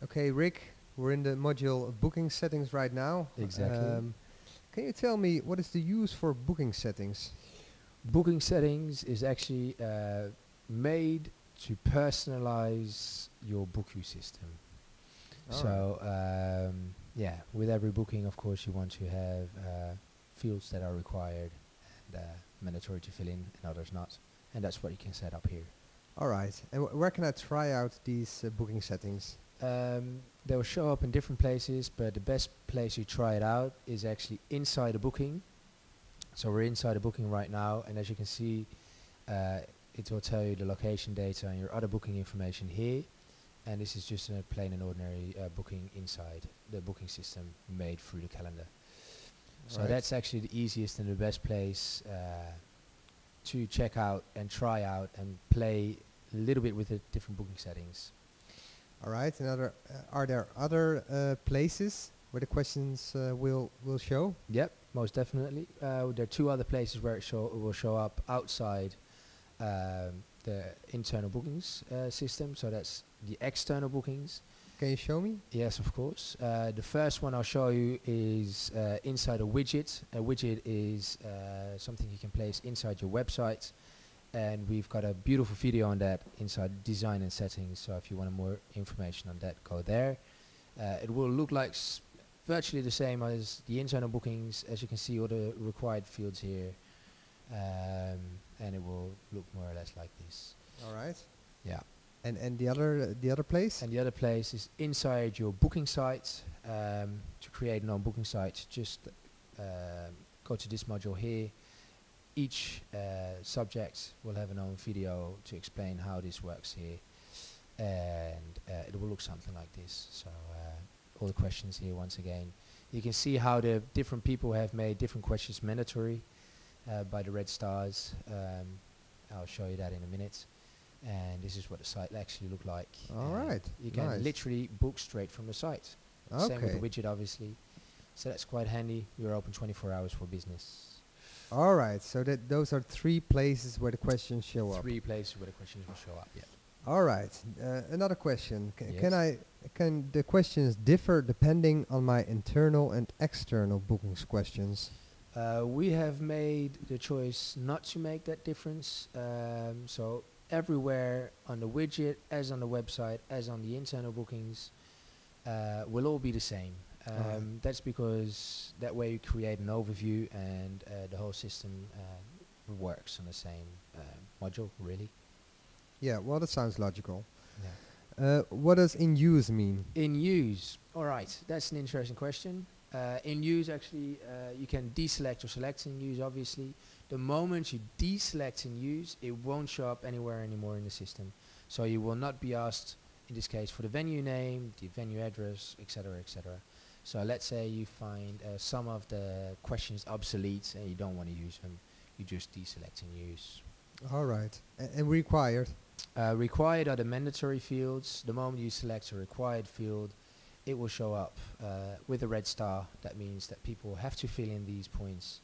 Okay, Rick, we're in the module booking settings right now. Exactly. Can you tell me what is the use for booking settings? Booking settings is actually made to personalize your BookYou system. All right. So yeah, with every booking, of course, you want to have fields that are required and mandatory to fill in, and others not. And that's what you can set up here. All right. And where can I try out these booking settings? They will show up in different places, but the best place you try it out is actually inside a booking. So we're inside a booking right now, and as you can see, it will tell you the location data and your other booking information here. And this is just a plain and ordinary booking inside the booking system made through the calendar. So Right. that's actually the easiest and the best place to check out and try out and play a little bit with the different booking settings. All right. Are there other places where the questions will show? Yep, most definitely. There are two other places where it will show up outside the internal bookings system. So that's the external bookings. Can you show me? Yes, of course. The first one I'll show you is inside a widget. A widget is something you can place inside your website. And we've got a beautiful video on that inside design and settings. So if you want more information on that, go there. It will look like virtually the same as the internal bookings. As you can see, all the required fields here. And it will look more or less like this. All right. Yeah. And the other place? And the other place is inside your booking site. To create an own booking site, just go to this module here. Each subject will have an own video to explain how this works here. And it will look something like this. So all the questions here once again. You can see how the different people have made different questions mandatory by the red stars. I'll show you that in a minute. And this is what the site actually look like. All right. You can Nice. literally book straight from the site. Same with the widget, obviously. So that's quite handy. We're open 24 hours for business. All right. So those are 3 places where the questions show up. 3 places where the questions will show up. Yeah. All right. Another question. Yes. Can the questions differ depending on my internal and external bookings questions? We have made the choice not to make that difference. So everywhere on the widget, as on the website, as on the internal bookings, will all be the same. That's because that way you create an overview and the whole system works on the same module, really. Yeah, well, that sounds logical. Yeah. What does in use mean? In use, all right, that's an interesting question. In use, actually, you can deselect or select in use, obviously. The moment you deselect in use, it won't show up anywhere anymore in the system. So you will not be asked, in this case, for the venue name, the venue address, etc., etc. So let's say you find some of the questions obsolete and you don't want to use them. You just deselect in use. All right. And required? Required are the mandatory fields. The moment you select a required field, it will show up with a red star. That means that people have to fill in these points.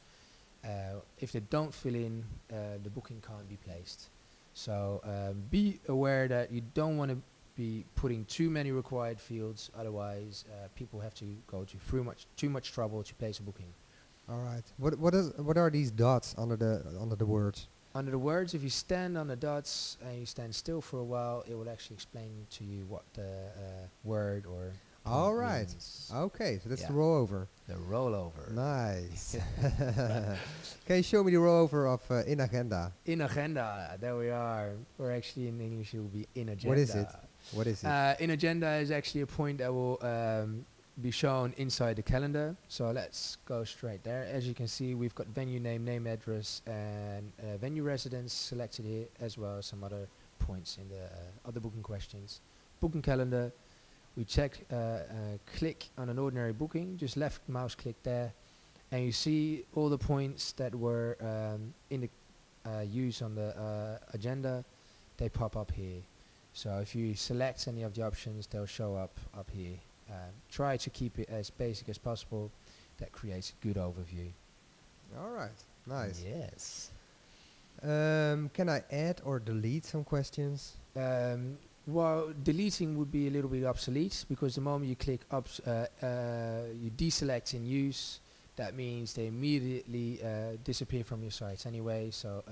If they don't fill in, the booking can't be placed. So be aware that you don't want to be putting too many required fields. Otherwise, people have to go to too much trouble to place a booking. All right. What are these dots under the words? Under the words, if you stand on the dots and you stand still for a while, it will actually explain to you what the word or All right. means. Okay, so that's the Yeah. rollover. The rollover. Nice. Can you show me the rollover of in agenda? In agenda, there we are. Or actually in English it will be in agenda. What is it? What is it? In agenda is actually a point that will be shown inside the calendar. So let's go straight there. As you can see, we've got venue name, name address, and venue residence selected here, as well as some other points in the other booking questions. Booking calendar. We click on an ordinary booking, just left mouse click there, and you see all the points that were in the use on the agenda. They pop up here. So if you select any of the options, they'll show up here. Try to keep it as basic as possible. That creates a good overview. All right. Nice. Yes. Can I add or delete some questions? Well, deleting would be a little bit obsolete because the moment you click you deselect in use, that means they immediately disappear from your sites anyway. So,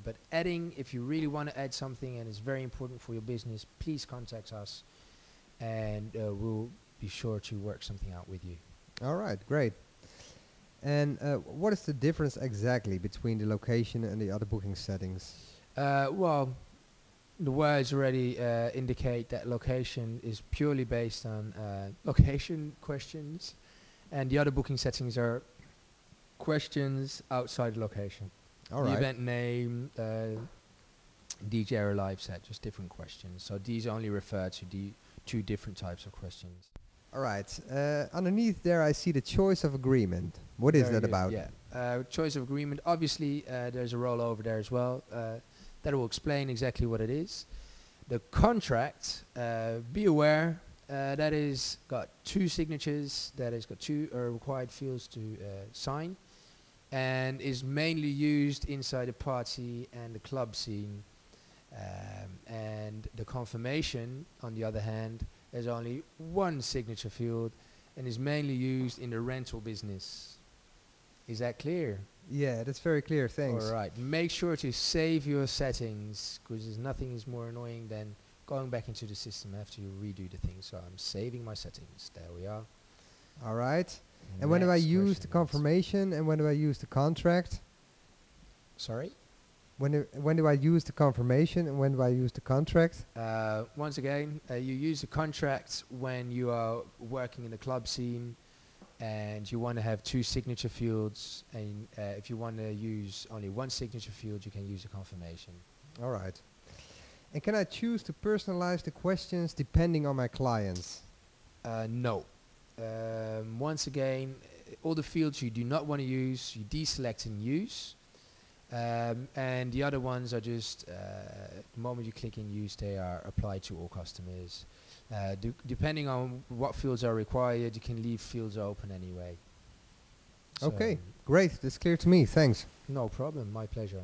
but adding, if you really want to add something and it's very important for your business, please contact us, and we'll be sure to work something out with you. All right, great. And what is the difference exactly between the location and the other booking settings? Well, the words already indicate that location is purely based on location questions, and the other booking settings are questions outside the location. All the right. event name, DJ or live set, just different questions. So these only refer to the two different types of questions. All right. Underneath there, I see the choice of agreement. What is Very that good, about? Yeah. Choice of agreement. Obviously, there's a rollover there as well. That will explain exactly what it is. The contract, be aware, that is got two signatures, that has got two required fields to sign, and is mainly used inside the party and the club scene. And the confirmation, on the other hand, there's only one signature field and is mainly used in the rental business. Is that clear? Yeah, that's very clear. Thanks. All right. Make sure to save your settings, because there's nothing is more annoying than going back into the system after you redo the thing. So I'm saving my settings. There we are. All right. And when do I Next use question, the please. confirmation and when do I use the contract? Sorry? When do I use the confirmation and when do I use the contract? Once again, you use the contract when you are working in the club scene and you want to have two signature fields, and if you want to use only one signature field, you can use the confirmation. All right. And can I choose to personalize the questions depending on my clients? No. Once again, all the fields you do not want to use, you deselect and use. And the other ones are just, the moment you click in use, they are applied to all customers. Depending on what fields are required, you can leave fields open anyway. So Okay, great. That's clear to me. Thanks. no problem, my pleasure.